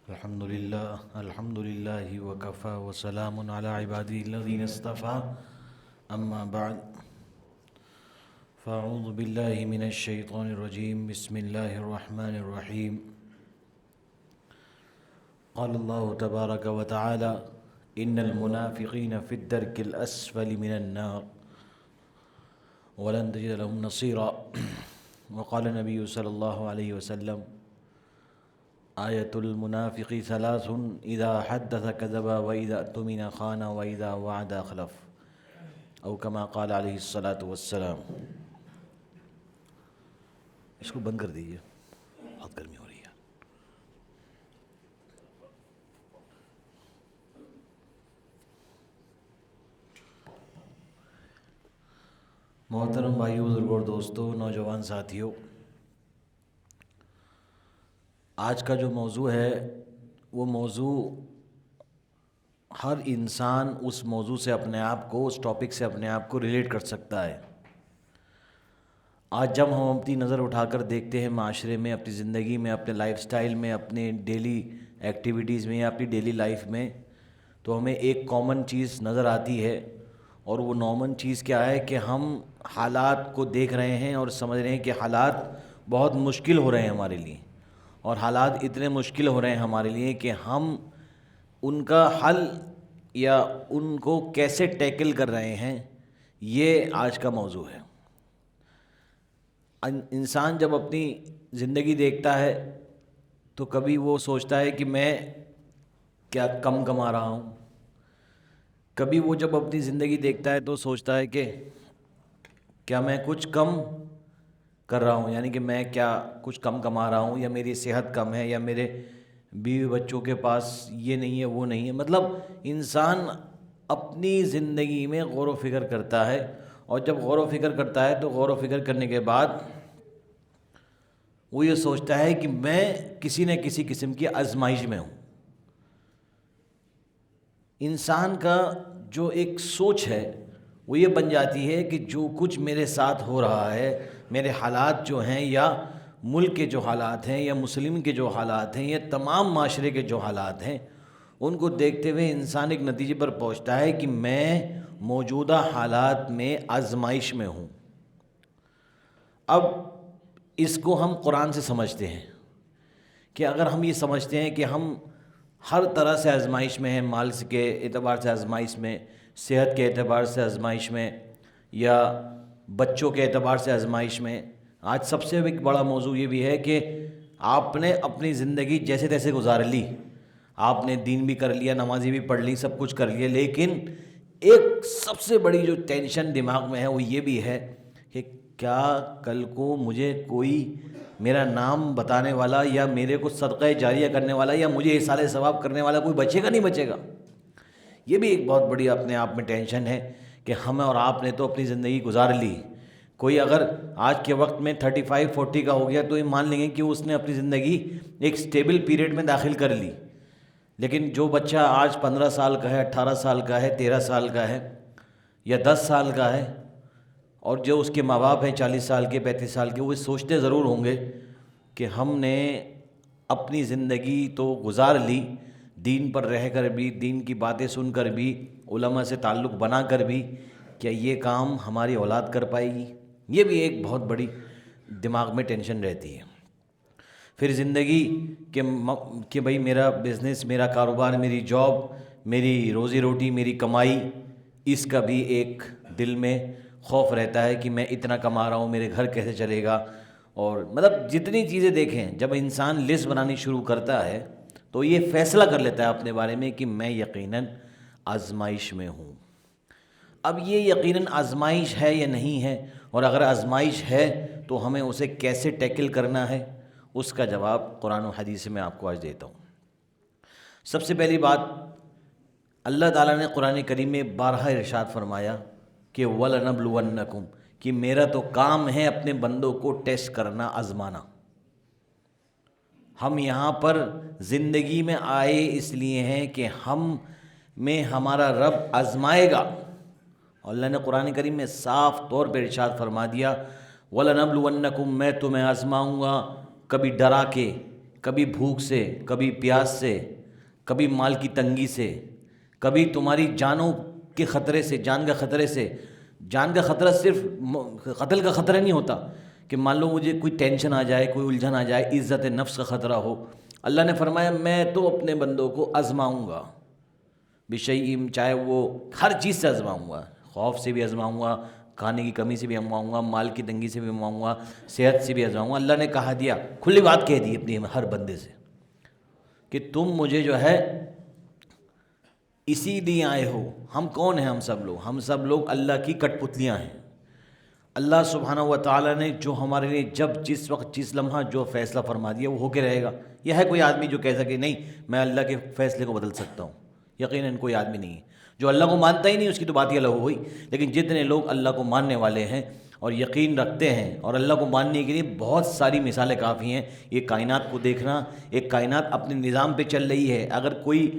الحمد لله وكفى وسلام على عباده الذين اصطفى أما بعد فأعوذ بالله من الشيطان الرجيم بسم الله الرحمن الرحيم قال الله تبارك وتعالى إن المنافقين في الدرك الأسفل من النار ولن تجد لهم نصيرا وقال النبي صلى الله عليه وسلم آية المنافق ثلاث إذا حدث كذب وإذا اؤتمن خان وإذا وعد أخلف او كما قال علیہ الصلاۃ والسلام۔ اس کو بند کر دیجیے، بہت گرمی ہو رہی ہے۔ محترم بھائیو، بزرگوں اور دوستو، نوجوان ساتھیوں، آج کا جو موضوع ہے وہ موضوع ہر انسان اس موضوع سے اپنے آپ کو، اس ٹاپک سے اپنے آپ کو ریلیٹ کر سکتا ہے۔ آج جب ہم اپنی نظر اٹھا کر دیکھتے ہیں معاشرے میں، اپنی زندگی میں، اپنے لائف سٹائل میں، اپنے ڈیلی ایکٹیویٹیز میں یا اپنی ڈیلی لائف میں، تو ہمیں ایک کامن چیز نظر آتی ہے، اور وہ نارمل چیز کیا ہے کہ ہم حالات کو دیکھ رہے ہیں اور سمجھ رہے ہیں کہ حالات بہت مشکل ہو رہے ہیں ہمارے لیے، اور حالات اتنے مشکل ہو رہے ہیں ہمارے لیے کہ ہم ان کا حل یا ان کو کیسے ٹیکل کر رہے ہیں، یہ آج کا موضوع ہے۔ انسان جب اپنی زندگی دیکھتا ہے تو کبھی وہ سوچتا ہے کہ میں کیا کم کما رہا ہوں، کبھی وہ جب اپنی زندگی دیکھتا ہے تو سوچتا ہے کہ کیا میں کچھ کم کر رہا ہوں، یعنی کہ میں کیا کچھ کم کما رہا ہوں، یا میری صحت کم ہے، یا میرے بیوی بچوں کے پاس یہ نہیں ہے، وہ نہیں ہے۔ مطلب انسان اپنی زندگی میں غور و فکر کرتا ہے، اور جب غور و فکر کرتا ہے تو غور و فکر کرنے کے بعد وہ یہ سوچتا ہے کہ میں کسی نہ کسی قسم کی آزمائش میں ہوں۔ انسان کا جو ایک سوچ ہے وہ یہ بن جاتی ہے کہ جو کچھ میرے ساتھ ہو رہا ہے، میرے حالات جو ہیں، یا ملک کے جو حالات ہیں، یا مسلم کے جو حالات ہیں، یا تمام معاشرے کے جو حالات ہیں، ان کو دیکھتے ہوئے انسان ایک نتیجے پر پہنچتا ہے کہ میں موجودہ حالات میں آزمائش میں ہوں۔ اب اس کو ہم قرآن سے سمجھتے ہیں کہ اگر ہم یہ سمجھتے ہیں کہ ہم ہر طرح سے آزمائش میں ہیں، مال کے اعتبار سے آزمائش میں، صحت کے اعتبار سے آزمائش میں، یا بچوں کے اعتبار سے آزمائش میں، آج سب سے ایک بڑا موضوع یہ بھی ہے کہ آپ نے اپنی زندگی جیسے تیسے گزار لی، آپ نے دین بھی کر لیا، نمازی بھی پڑھ لی، سب کچھ کر لیا، لیکن ایک سب سے بڑی جو ٹینشن دماغ میں ہے وہ یہ بھی ہے کہ کیا کل کو مجھے کوئی میرا نام بتانے والا، یا میرے کو صدقہ جاریہ کرنے والا، یا مجھے ایصال ثواب کرنے والا کوئی بچے گا نہیں بچے گا۔ یہ بھی ایک بہت بڑی اپنے آپ میں ٹینشن ہے کہ ہم اور آپ نے تو اپنی زندگی گزار لی، کوئی اگر آج کے وقت میں 35-40 کا ہو گیا تو یہ مان لیں گے کہ اس نے اپنی زندگی ایک سٹیبل پیریڈ میں داخل کر لی، لیکن جو بچہ آج 15 سال کا ہے، 18 سال کا ہے، 13 سال کا ہے، یا 10 سال کا ہے، اور جو اس کے ماں باپ ہیں 40 سال کے، 35 سال کے، وہ سوچتے ضرور ہوں گے کہ ہم نے اپنی زندگی تو گزار لی، دین پر رہ کر بھی، دین کی باتیں سن کر بھی، علماء سے تعلق بنا کر بھی، کیا یہ کام ہماری اولاد کر پائے گی؟ یہ بھی ایک بہت بڑی دماغ میں ٹینشن رہتی ہے۔ پھر زندگی کہ بھئی میرا بزنس، میرا کاروبار، میری جاب، میری روزی روٹی، میری کمائی، اس کا بھی ایک دل میں خوف رہتا ہے کہ میں اتنا کما رہا ہوں، میرے گھر کیسے چلے گا، اور مطلب جتنی چیزیں دیکھیں، جب انسان لسٹ بنانی شروع کرتا ہے تو یہ فیصلہ کر لیتا ہے اپنے بارے میں کہ میں یقیناً آزمائش میں ہوں۔ اب یہ یقیناً آزمائش ہے یا نہیں ہے، اور اگر آزمائش ہے تو ہمیں اسے کیسے ٹیکل کرنا ہے، اس کا جواب قرآن و حدیث سے میں آپ کو آج دیتا ہوں۔ سب سے پہلی بات، اللہ تعالیٰ نے قرآن کریم میں بارہا ارشاد فرمایا کہ وَلَنَبْلُوَنَّكُمْ، کہ میرا تو کام ہے اپنے بندوں کو ٹیسٹ کرنا، آزمانا۔ ہم یہاں پر زندگی میں آئے اس لیے ہیں کہ ہم میں ہمارا رب آزمائے گا، اور اللہ نے قرآن کریم میں صاف طور پر ارشاد فرما دیا وَلَنَبْلُوَنَّكُمْ، میں تمہیں آزماؤں گا، کبھی ڈرا کے، کبھی بھوک سے، کبھی پیاس سے، کبھی مال کی تنگی سے، کبھی تمہاری جانوں کے خطرے سے، جان کا خطرے سے۔ جان کا خطرہ صرف قتل کا خطرہ نہیں ہوتا کہ مان لو مجھے کوئی ٹینشن آ جائے، کوئی الجھن آ جائے، عزت نفس کا خطرہ ہو۔ اللہ نے فرمایا میں تو اپنے بندوں کو آزماؤں گا بشیء، چاہے وہ ہر چیز سے آزماؤں گا، خوف سے بھی آزماؤں گا، کھانے کی کمی سے بھی آزماؤں گا، مال کی تنگی سے بھی آزماؤں گا، صحت سے بھی آزماؤں گا۔ اللہ نے کہا دیا، کھلی بات کہہ دی اپنی ہر بندے سے کہ تم مجھے جو ہے اسی لیے آئے ہو۔ ہم کون ہیں؟ ہم سب لوگ اللہ کی کٹ پتلیاں ہیں۔ اللہ سبحانہ و تعالیٰ نے جو ہمارے لیے جب جس وقت جس لمحہ جو فیصلہ فرما دیا وہ ہو کے رہے گا۔ یہ ہے کوئی آدمی جو کہہ سکے نہیں میں اللہ کے فیصلے کو بدل سکتا ہوں؟ یقیناً کوئی آدمی نہیں ہے۔ جو اللہ کو مانتا ہی نہیں اس کی تو بات ہی الگ ہوئی، لیکن جتنے لوگ اللہ کو ماننے والے ہیں اور یقین رکھتے ہیں، اور اللہ کو ماننے کے لیے بہت ساری مثالیں کافی ہیں۔ یہ کائنات کو دیکھنا، ایک کائنات اپنے نظام پہ چل رہی ہے۔ اگر کوئی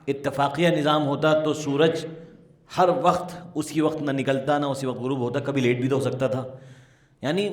اتفاقیہ نظام ہوتا تو سورج ہر وقت اسی وقت نہ نکلتا نہ اسی وقت غروب ہوتا، کبھی لیٹ بھی تو ہو سکتا تھا۔ یعنی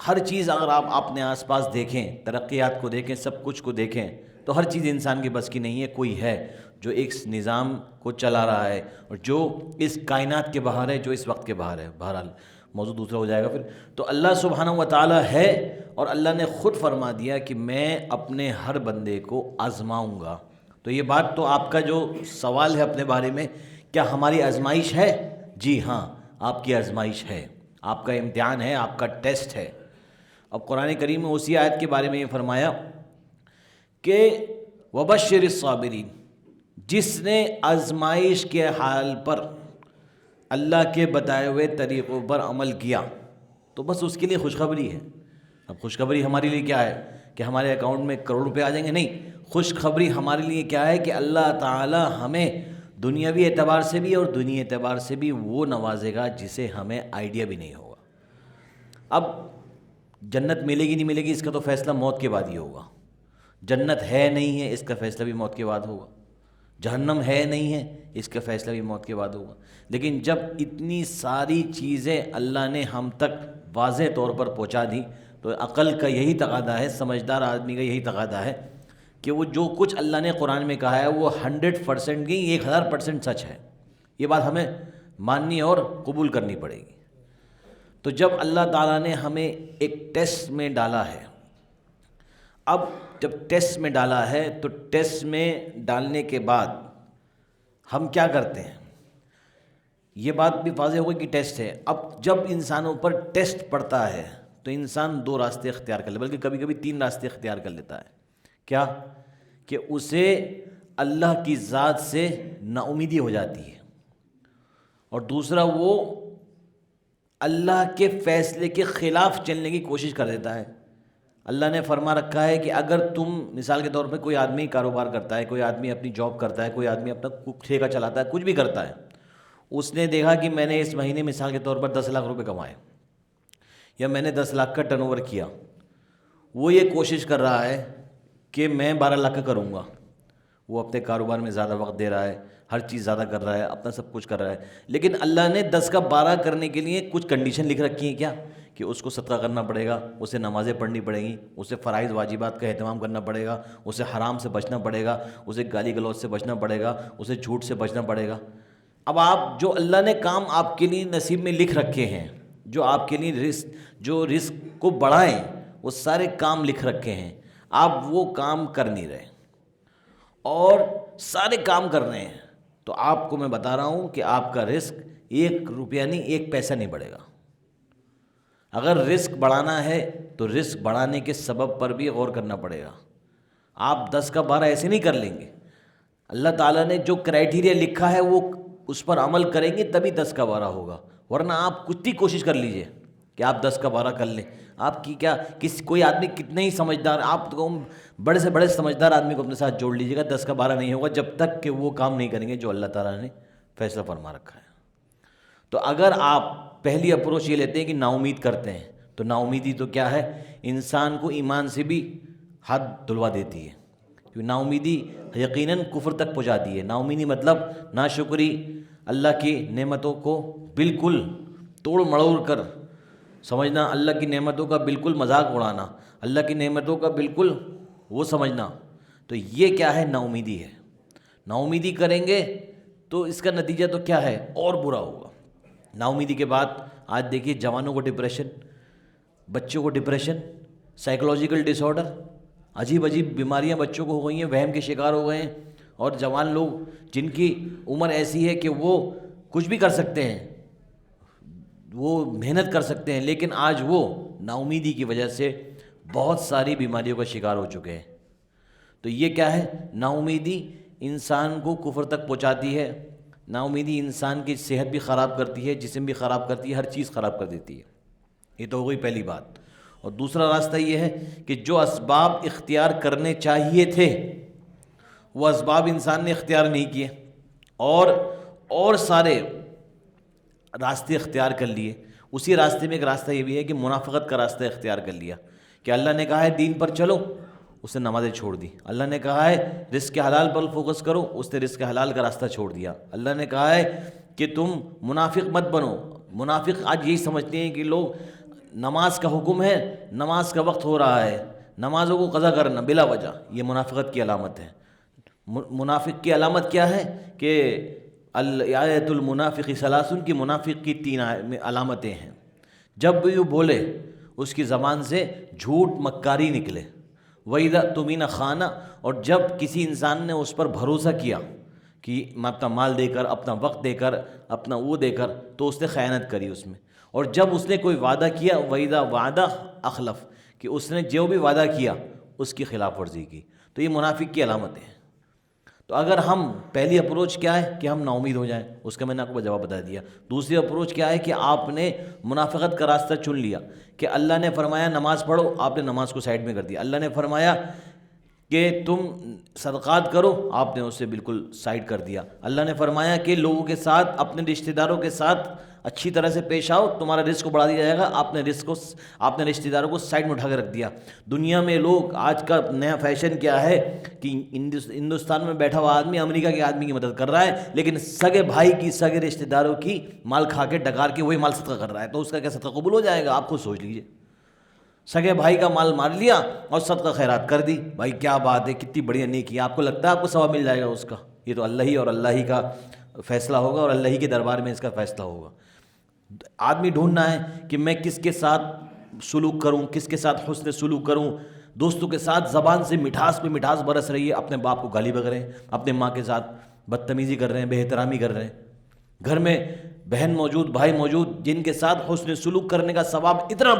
ہر چیز اگر آپ اپنے آس پاس دیکھیں، ترقیات کو دیکھیں، سب کچھ کو دیکھیں، تو ہر چیز انسان کے بس کی نہیں ہے۔ کوئی ہے جو ایک نظام کو چلا رہا ہے اور جو اس کائنات کے باہر ہے، جو اس وقت کے باہر ہے۔ بہرحال موضوع دوسرا ہو جائے گا پھر۔ تو اللہ سبحانہ و تعالیٰ ہے، اور اللہ نے خود فرما دیا کہ میں اپنے ہر بندے کو آزماؤں گا۔ تو یہ بات تو آپ کا جو سوال ہے اپنے بارے میں، کیا ہماری آزمائش ہے؟ جی ہاں، آپ کی آزمائش ہے، آپ کا امتحان ہے، آپ کا ٹیسٹ ہے۔ اب قرآن کریم میں اسی آیت کے بارے میں یہ فرمایا کہ وبشر الصابرین، جس نے آزمائش کے حال پر اللہ کے بتائے ہوئے طریقوں پر عمل کیا تو بس اس کے لیے خوشخبری ہے۔ اب خوشخبری ہمارے لیے کیا ہے کہ ہمارے اکاؤنٹ میں کروڑ روپے آ جائیں گے؟ نہیں، خوشخبری ہمارے لیے کیا ہے کہ اللہ تعالی ہمیں دنیاوی اعتبار سے بھی اور دینی اعتبار سے بھی وہ نوازے گا جسے ہمیں آئیڈیا بھی نہیں ہوگا۔ اب جنت ملے گی نہیں ملے گی اس کا تو فیصلہ موت کے بعد ہی ہوگا۔ جنت ہے نہیں ہے اس کا فیصلہ بھی موت کے بعد ہوگا۔ جہنم ہے نہیں ہے اس کا فیصلہ بھی موت کے بعد ہوگا۔ لیکن جب اتنی ساری چیزیں اللہ نے ہم تک واضح طور پر پہنچا دی تو عقل کا یہی تقاضا ہے، سمجھدار آدمی کا یہی تقاضا ہے کہ وہ جو کچھ اللہ نے قرآن میں کہا ہے وہ 100% کی 1000% سچ ہے۔ یہ بات ہمیں ماننی اور قبول کرنی پڑے گی۔ تو جب اللہ تعالیٰ نے ہمیں ایک ٹیسٹ میں ڈالا ہے، اب جب ٹیسٹ میں ڈالا ہے تو ٹیسٹ میں ڈالنے کے بعد ہم کیا کرتے ہیں؟ یہ بات بھی واضح ہوگی کہ ٹیسٹ ہے۔ اب جب انسانوں پر ٹیسٹ پڑتا ہے تو انسان 2 راستے اختیار کر لے، بلکہ کبھی کبھی 3 راستے اختیار کر لیتا ہے۔ کیا؟ کہ اسے اللہ کی ذات سے نا امیدی ہو جاتی ہے، اور دوسرا وہ اللہ کے فیصلے کے خلاف چلنے کی کوشش کر دیتا ہے۔ اللہ نے فرما رکھا ہے کہ اگر تم مثال کے طور پہ کوئی آدمی کاروبار کرتا ہے، کوئی آدمی اپنی جاب کرتا ہے، کوئی آدمی اپنا ٹھیکہ چلاتا ہے، کچھ بھی کرتا ہے، اس نے دیکھا کہ میں نے اس مہینے مثال کے طور پر 10 لاکھ روپے کمائے یا میں نے 10 لاکھ کا ٹرن اوور کیا، وہ یہ کوشش کر رہا ہے کہ میں 12 لاکھ کا کروں گا۔ وہ اپنے کاروبار میں زیادہ وقت دے رہا ہے، ہر چیز زیادہ کر رہا ہے، اپنا سب کچھ کر رہا ہے، لیکن اللہ نے 10 کا 12 کرنے کے لیے کچھ کنڈیشن لکھ رکھی ہیں۔ کیا؟ کہ اس کو صدقہ کرنا پڑے گا، اسے نمازیں پڑھنی پڑیں گی، اسے فرائض واجبات کا اہتمام کرنا پڑے گا، اسے حرام سے بچنا پڑے گا، اسے گالی گلوچ سے بچنا پڑے گا، اسے جھوٹ سے بچنا پڑے گا۔ اب آپ جو اللہ نے کام آپ کے لیے نصیب میں لکھ رکھے ہیں، جو آپ کے لیے رزق کو بڑھائیں، وہ سارے کام لکھ رکھے ہیں، آپ وہ کام کر نہیں رہے اور سارے کام کر رہے ہیں، تو آپ کو میں بتا رہا ہوں کہ آپ کا رزق 1 روپیہ نہیں 1 پیسہ نہیں بڑھے گا۔ اگر رزق بڑھانا ہے تو رزق بڑھانے کے سبب پر بھی غور کرنا پڑے گا۔ آپ 10 کا 12 ایسے نہیں کر لیں گے۔ اللہ تعالیٰ نے جو کرائٹیریا لکھا ہے وہ اس پر عمل کریں گے تبھی 10 کا 12 ہوگا، ورنہ آپ کتنی کوشش کر لیجئے کہ آپ 10 کا 12 کر لیں۔ آپ کی کیا کوئی آدمی کتنے ہی سمجھدار، آپ تو بڑے سے بڑے سمجھدار آدمی کو اپنے ساتھ جوڑ لیجیے گا، 10 کا 12 نہیں ہوگا جب تک کہ وہ کام نہیں کریں گے جو اللہ تعالیٰ نے فیصلہ فرما رکھا ہے۔ تو اگر آپ پہلی اپروچ یہ لیتے ہیں کہ نا امید کرتے ہیں، تو نا امیدی تو کیا ہے؟ انسان کو ایمان سے بھی ہاتھ دھلوا دیتی ہے، کیونکہ نا امیدی یقیناً کفر تک پہنچاتی ہے۔ نا امیدی مطلب ناشکری، اللہ کی نعمتوں کو بالکل توڑ مڑوڑ کر سمجھنا، اللہ کی نعمتوں کا بالکل مذاق اڑانا، اللہ کی نعمتوں کا بالکل وہ سمجھنا. تو یہ کیا ہے؟ نا امیدی ہے. نا امیدی کریں گے تو اس کا نتیجہ تو کیا ہے؟ اور برا ہوگا. نا امیدی کے بعد آج دیکھیے جوانوں کو ڈپریشن، بچوں کو ڈپریشن، سائیکولوجیکل ڈس آرڈر، عجیب عجیب بیماریاں بچوں کو ہو گئی ہیں، وہم کے شکار ہو گئے ہیں. اور جوان لوگ جن کی عمر ایسی ہے کہ وہ کچھ بھی کر سکتے ہیں، وہ محنت کر سکتے ہیں، لیکن آج وہ نا امیدی کی وجہ سے بہت ساری بیماریوں کا شکار ہو چکے ہیں. تو یہ کیا ہے؟ نا امیدی انسان کو کفر تک پہنچاتی ہے. نا امیدی انسان کی صحت بھی خراب کرتی ہے، جسم بھی خراب کرتی ہے، ہر چیز خراب کر دیتی ہے. یہ تو ہو گئی پہلی بات. اور دوسرا راستہ یہ ہے کہ جو اسباب اختیار کرنے چاہیے تھے وہ اسباب انسان نے اختیار نہیں کیے، اور سارے راستے اختیار کر لیے. اسی راستے میں ایک راستہ یہ بھی ہے کہ منافقت کا راستہ اختیار کر لیا کہ اللہ نے کہا ہے دین پر چلو، اس نے نمازیں چھوڑ دی. اللہ نے کہا ہے رزق حلال پر فوکس کرو، اس نے رزق حلال کا راستہ چھوڑ دیا. اللہ نے کہا ہے کہ تم منافق مت بنو. منافق آج یہی سمجھتے ہیں کہ لوگ نماز کا حکم ہے، نماز کا وقت ہو رہا ہے، نمازوں کو قضا کرنا بلا وجہ، یہ منافقت کی علامت ہے. منافق کی علامت کیا ہے؟ کہ آیت المنافق ثلاث، کی منافق کی 3 علامتیں ہیں. جب بھی وہ بولے اس کی زبان سے جھوٹ مکاری نکلے. وَإِذَا اؤْتُمِنَ خَانَ، اور جب کسی انسان نے اس پر بھروسہ کیا کہ میں اپنا مال دے کر، اپنا وقت دے کر، اپنا وہ دے کر، تو اس نے خیانت کری اس میں. اور جب اس نے کوئی وعدہ کیا، وَإِذَا وَعَدَ أَخْلَفَ، کہ اس نے جو بھی وعدہ کیا اس کی خلاف ورزی کی. تو یہ منافق کی علامتیں ہیں. تو اگر ہم پہلی اپروچ کیا ہے کہ ہم نا امید ہو جائیں، اس کا میں نے آپ کو جواب بتا دیا. دوسری اپروچ کیا ہے کہ آپ نے منافقت کا راستہ چن لیا کہ اللہ نے فرمایا نماز پڑھو، آپ نے نماز کو سائڈ میں کر دیا. اللہ نے فرمایا کہ تم صدقات کرو، آپ نے اسے بالکل سائڈ کر دیا. اللہ نے فرمایا کہ لوگوں کے ساتھ، اپنے رشتہ داروں کے ساتھ اچھی طرح سے پیش آؤ، تمہارا رزق کو بڑھا دیا جائے گا. آپ نے رشتہ داروں کو سائڈ میں اٹھا کے رکھ دیا. دنیا میں لوگ، آج کا نیا فیشن کیا ہے کہ ہندوستان میں بیٹھا ہوا آدمی امریکہ کے آدمی کی مدد کر رہا ہے، لیکن سگے بھائی کی، سگے رشتہ داروں کی مال کھا کے ڈکار کے وہی مال صدقہ کر رہا ہے. تو اس کا کیا صدقہ قبول ہو جائے گا؟ آپ خود سوچ لیجئے. سگے بھائی کا مال مار لیا اور صدقہ خیرات کر دی. بھائی کیا بات ہے، کتنی بڑھیا نیکی. آپ کو لگتا ہے آپ کو ثواب مل جائے گا اس کا؟ یہ تو اللہ ہی اور اللہ ہی کا فیصلہ ہوگا، اور اللہ ہی کے دربار میں اس کا فیصلہ ہوگا. آدمی ڈھونڈنا ہے کہ میں کس کے ساتھ سلوک کروں، کس کے ساتھ حسن سلوک کروں. دوستوں کے ساتھ زبان سے مٹھاس پہ مٹھاس برس رہی ہے، اپنے باپ کو گالی بک رہے ہیں، اپنے ماں کے ساتھ بدتمیزی کر رہے ہیں، بے احترامی کر رہے ہیں. گھر میں بہن موجود، بھائی موجود، جن کے ساتھ حسن سلوک کرنے کا ثواب اتنا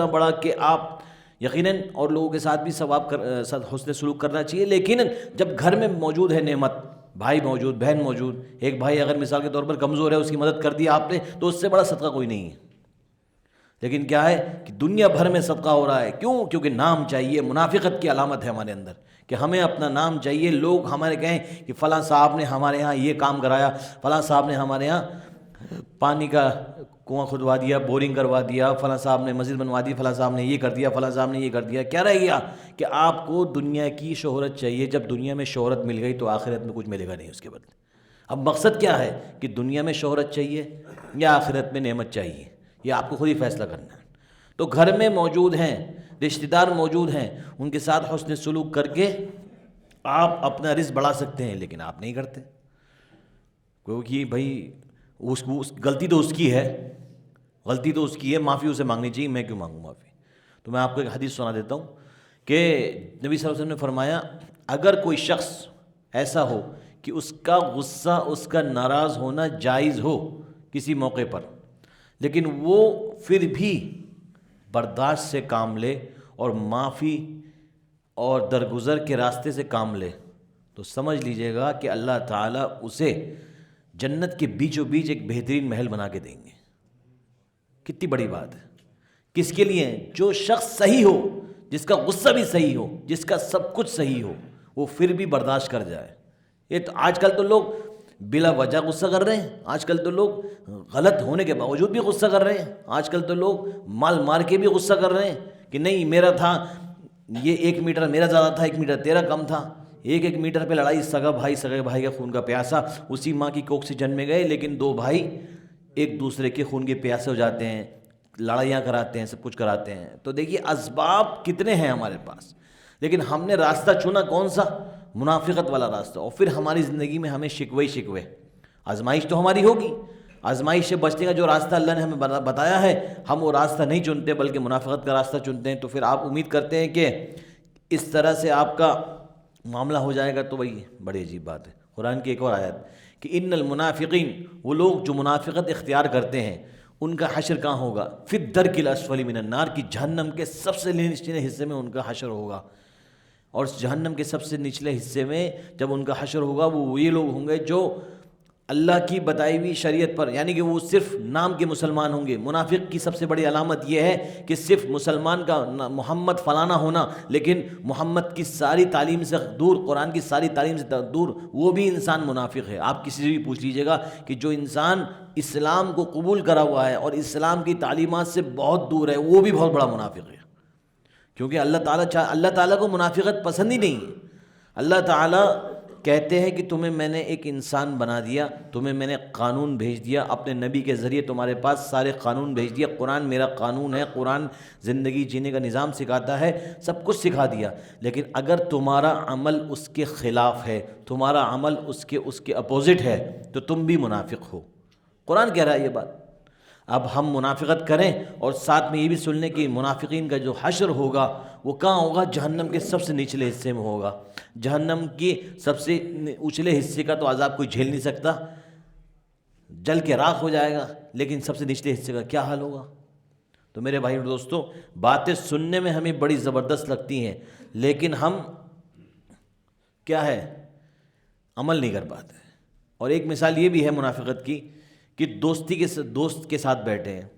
بڑا کہ آپ یقیناً اور لوگوں کے ساتھ بھی حسن سلوک کرنا چاہیے. لیکن جب گھر میں موجود ہے نعمت، بھائی موجود، بہن موجود، ایک بھائی اگر مثال کے طور پر کمزور ہے، اس کی مدد کر دی آپ نے، تو اس سے بڑا صدقہ کوئی نہیں ہے. لیکن کیا ہے کہ دنیا بھر میں صدقہ ہو رہا ہے. کیوں؟ کیونکہ نام چاہیے. منافقت کی علامت ہے ہمارے اندر کہ ہمیں اپنا نام چاہیے. لوگ ہمارے کہیں کہ فلاں صاحب نے ہمارے ہاں یہ کام کرایا، فلاں صاحب نے ہمارے ہاں پانی کا کنواں کھدوا دیا، بورنگ کروا دیا، فلاں صاحب نے مسجد بنوا دی، فلاں صاحب نے یہ کر دیا، فلاں صاحب نے یہ کر دیا. کیا رہ گیا کہ آپ کو دنیا کی شہرت چاہیے. جب دنیا میں شہرت مل گئی تو آخرت میں کچھ ملے گا نہیں اس کے بدلے. اب مقصد کیا ہے کہ دنیا میں شہرت چاہیے یا آخرت میں نعمت چاہیے؟ یہ آپ کو خود ہی فیصلہ کرنا ہے. تو گھر میں موجود ہیں، رشتہ دار موجود ہیں، ان کے ساتھ حسن سلوک کر کے آپ اپنا رزق بڑھا سکتے ہیں، لیکن آپ نہیں کرتے. کیونکہ بھائی اس غلطی تو اس کی ہے، غلطی تو اس کی ہے، معافی اسے مانگنی چاہیے. میں کیوں مانگوں معافی؟ تو میں آپ کو ایک حدیث سنا دیتا ہوں کہ نبی صلی اللہ علیہ وسلم نے فرمایا اگر کوئی شخص ایسا ہو کہ اس کا غصہ، اس کا ناراض ہونا جائز ہو کسی موقع پر، لیکن وہ پھر بھی برداشت سے کام لے اور معافی اور درگزر کے راستے سے کام لے، تو سمجھ لیجئے گا کہ اللہ تعالیٰ اسے جنت کے بیچوں بیچ ایک بہترین محل بنا کے دیں گے. کتنی بڑی بات ہے. کس کے لیے؟ جو شخص صحیح ہو، جس کا غصہ بھی صحیح ہو، جس کا سب کچھ صحیح ہو، وہ پھر بھی برداشت کر جائے. یہ تو آج کل تو لوگ بلا وجہ غصہ کر رہے ہیں. آج کل تو لوگ غلط ہونے کے باوجود بھی غصہ کر رہے ہیں. آج کل تو لوگ مال مار کے بھی غصہ کر رہے ہیں کہ نہیں میرا تھا، یہ 1 میٹر میرا زیادہ تھا، 1 میٹر تیرا کم تھا. 1 میٹر پہ لڑائی، سگے بھائی کا خون کا پیاسا، اسی ماں کی کوکھ سے جنمے گئے، لیکن 2 بھائی ایک دوسرے کے خون کے پیاسے ہو جاتے ہیں، لڑائیاں کراتے ہیں، سب کچھ کراتے ہیں. تو دیکھیے اسباب کتنے ہیں ہمارے پاس. لیکن ہم نے راستہ چنا کون سا؟ منافقت والا راستہ، اور پھر ہماری زندگی میں ہمیں شکوے ہی شکوے۔ آزمائش تو ہماری ہوگی، آزمائش سے بچنے کا جو راستہ اللہ نے ہمیں بتایا ہے ہم وہ راستہ نہیں چنتے بلکہ منافقت کا راستہ چنتے ہیں، تو پھر آپ امید کرتے ہیں کہ اس طرح سے آپ کا معاملہ ہو جائے گا، تو وہی بڑی عجیب بات ہے۔ قرآن کی ایک اور آیت کہ ان المنافقین، وہ لوگ جو منافقت اختیار کرتے ہیں ان کا حشر کہاں ہوگا؟ فی الدرک الاسفل من النار، کی جہنم کے سب سے نچلے حصے میں ان کا حشر ہوگا۔ اور جہنم کے سب سے نچلے حصے میں جب ان کا حشر ہوگا وہ یہ لوگ ہوں گے جو اللہ کی بتائی ہوئی شریعت پر، یعنی کہ وہ صرف نام کے مسلمان ہوں گے۔ منافق کی سب سے بڑی علامت یہ ہے کہ صرف مسلمان کا محمد فلانا ہونا، لیکن محمد کی ساری تعلیم سے دور، قرآن کی ساری تعلیم سے دور، وہ بھی انسان منافق ہے۔ آپ کسی سے بھی پوچھ لیجئے گا کہ جو انسان اسلام کو قبول کرا ہوا ہے اور اسلام کی تعلیمات سے بہت دور ہے، وہ بھی بہت بڑا منافق ہے، کیونکہ اللہ تعالیٰ کو منافقت پسند ہی نہیں ہے۔ اللہ تعالیٰ کہتے ہیں کہ تمہیں میں نے ایک انسان بنا دیا، تمہیں میں نے قانون بھیج دیا، اپنے نبی کے ذریعے تمہارے پاس سارے قانون بھیج دیا، قرآن میرا قانون ہے، قرآن زندگی جینے کا نظام سکھاتا ہے، سب کچھ سکھا دیا، لیکن اگر تمہارا عمل اس کے خلاف ہے، تمہارا عمل اس کے اپوزٹ ہے، تو تم بھی منافق ہو۔ قرآن کہہ رہا ہے یہ بات۔ اب ہم منافقت کریں اور ساتھ میں یہ بھی سن لیں کہ منافقین کا جو حشر ہوگا وہ کہاں ہوگا؟ جہنم کے سب سے نچلے حصے میں ہوگا۔ جہنم کی سب سے اونچلے حصے کا تو عذاب کوئی جھیل نہیں سکتا، جل کے راکھ ہو جائے گا، لیکن سب سے نچلے حصے کا کیا حال ہوگا؟ تو میرے بھائی اور دوستو، باتیں سننے میں ہمیں بڑی زبردست لگتی ہیں، لیکن ہم کیا ہے؟ عمل نہیں کر پاتے۔ اور ایک مثال یہ بھی ہے منافقت کی کہ دوست کے ساتھ بیٹھے ہیں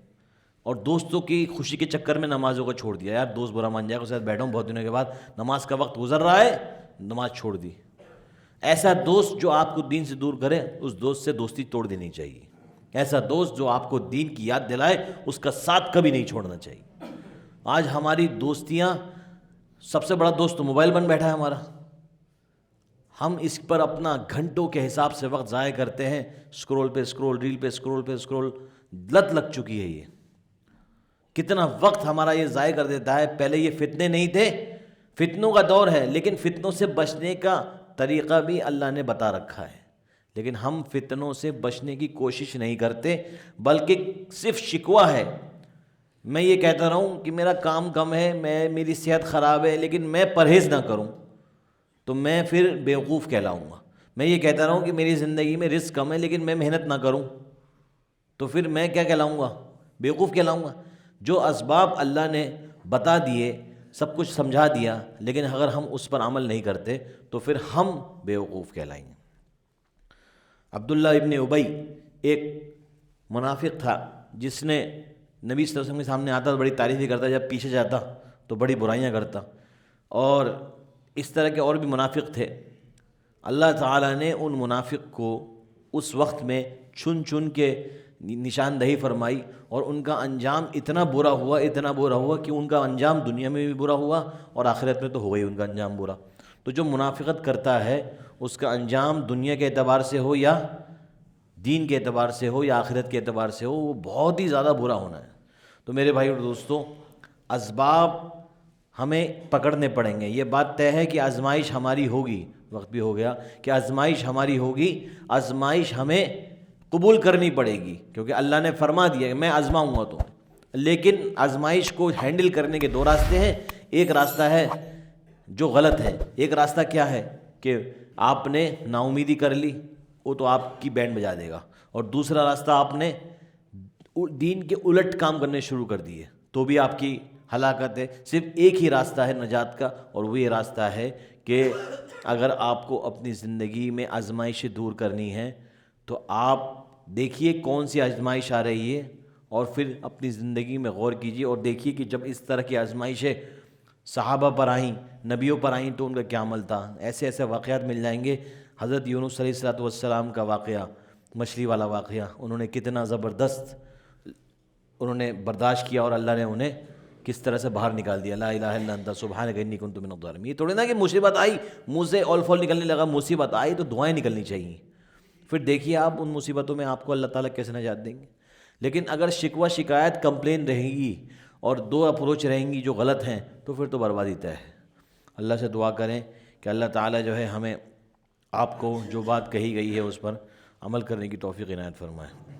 اور دوستوں کی خوشی کے چکر میں نمازوں کو چھوڑ دیا، یار دوست برا مان جائے گا، اس کے ساتھ بیٹھا ہوں بہت دنوں کے بعد، نماز کا وقت گزر رہا ہے، نماز چھوڑ دی۔ ایسا دوست جو آپ کو دین سے دور کرے، اس دوست سے دوستی توڑ دینی چاہیے۔ ایسا دوست جو آپ کو دین کی یاد دلائے، اس کا ساتھ کبھی نہیں چھوڑنا چاہیے۔ آج ہماری دوستیاں، سب سے بڑا دوست تو موبائل بن بیٹھا ہے ہمارا، ہم اس پر اپنا گھنٹوں کے حساب سے وقت ضائع کرتے ہیں، اسکرول پہ اسکرول، ریل پہ اسکرول پہ اسکرول، لت لگ چکی ہے۔ یہ کتنا وقت ہمارا یہ ضائع کر دیتا ہے۔ پہلے یہ فتنے نہیں تھے، فتنوں کا دور ہے، لیکن فتنوں سے بچنے کا طریقہ بھی اللہ نے بتا رکھا ہے، لیکن ہم فتنوں سے بچنے کی کوشش نہیں کرتے، بلکہ صرف شکوہ ہے۔ میں یہ کہتا رہا ہوں کہ میرا کام کم ہے، میری صحت خراب ہے، لیکن میں پرہیز نہ کروں تو میں پھر بیوقوف کہلاؤں گا۔ میں یہ کہتا رہا ہوں کہ میری زندگی میں رزق کم ہے، لیکن میں محنت نہ کروں تو پھر میں کیا کہلاؤں گا؟ بیوقوف کہلاؤں گا۔ جو اسباب اللہ نے بتا دیے، سب کچھ سمجھا دیا، لیکن اگر ہم اس پر عمل نہیں کرتے تو پھر ہم بیوقوف کہلائیں گے۔ عبداللہ ابن ابی ایک منافق تھا جس نے نبی صلی اللہ علیہ وسلم کے سامنے آتا تو بڑی تعریفیں کرتا، جب پیچھے جاتا تو بڑی برائیاں کرتا، اور اس طرح کے اور بھی منافق تھے۔ اللہ تعالیٰ نے ان منافق کو اس وقت میں چن کے نشاندہی فرمائی، اور ان کا انجام اتنا برا ہوا کہ ان کا انجام دنیا میں بھی برا ہوا اور آخرت میں تو ہوا ہی ان کا انجام برا۔ تو جو منافقت کرتا ہے اس کا انجام دنیا کے اعتبار سے ہو یا دین کے اعتبار سے ہو یا آخرت کے اعتبار سے ہو، وہ بہت ہی زیادہ برا ہونا ہے۔ تو میرے بھائی اور دوستو، اسباب ہمیں پکڑنے پڑیں گے۔ یہ بات طے ہے کہ آزمائش ہماری ہوگی، وقت بھی ہو گیا کہ آزمائش ہماری ہوگی، آزمائش ہمیں قبول کرنی پڑے گی، کیونکہ اللہ نے فرما دیا کہ میں آزماؤں گا تمہیں۔ لیکن آزمائش کو ہینڈل کرنے کے دو راستے ہیں۔ ایک راستہ ہے جو غلط ہے، ایک راستہ کیا ہے کہ آپ نے نا امیدی کر لی، وہ تو آپ کی بینڈ بجا دے گا، اور دوسرا راستہ آپ نے دین کے الٹ کام کرنے شروع کر دیے تو بھی آپ کی ہلاکت ہے۔ صرف ایک ہی راستہ ہے نجات کا، اور وہ یہ راستہ ہے کہ اگر آپ کو اپنی زندگی میں آزمائش دور کرنی ہے تو آپ دیکھیے کون سی آزمائش آ رہی ہے، اور پھر اپنی زندگی میں غور کیجیے اور دیکھیے کہ جب اس طرح کی آزمائشیں صحابہ پر آئیں، نبیوں پر آئیں، تو ان کا کیا عمل تھا۔ ایسے ایسے واقعات مل جائیں گے۔ حضرت یونس علیہ السلام کا واقعہ، مچھلی والا واقعہ، انہوں نے کتنا زبردست انہوں نے برداشت کیا اور اللہ نے انہیں کس طرح سے باہر نکال دیا۔ لا الہ الا انت سبحانک انی کنت من الظالمین۔ یہ تھوڑی نا کہ مصیبت آئی منہ سے اول فول نکلنے لگا، مصیبت آئی تو دعائیں نکلنی چاہیے۔ پھر دیکھیے آپ ان مصیبتوں میں آپ کو اللہ تعالیٰ کیسے نجات دیں گے۔ لیکن اگر شکوہ شکایت کمپلین رہے گی اور دو اپروچ رہیں گی جو غلط ہیں، تو پھر تو بربادی طے ہے۔ اللہ سے دعا کریں کہ اللہ تعالیٰ جو ہے ہمیں آپ کو جو بات کہی گئی ہے اس پر عمل کرنے کی توفیق عنایت فرمائے۔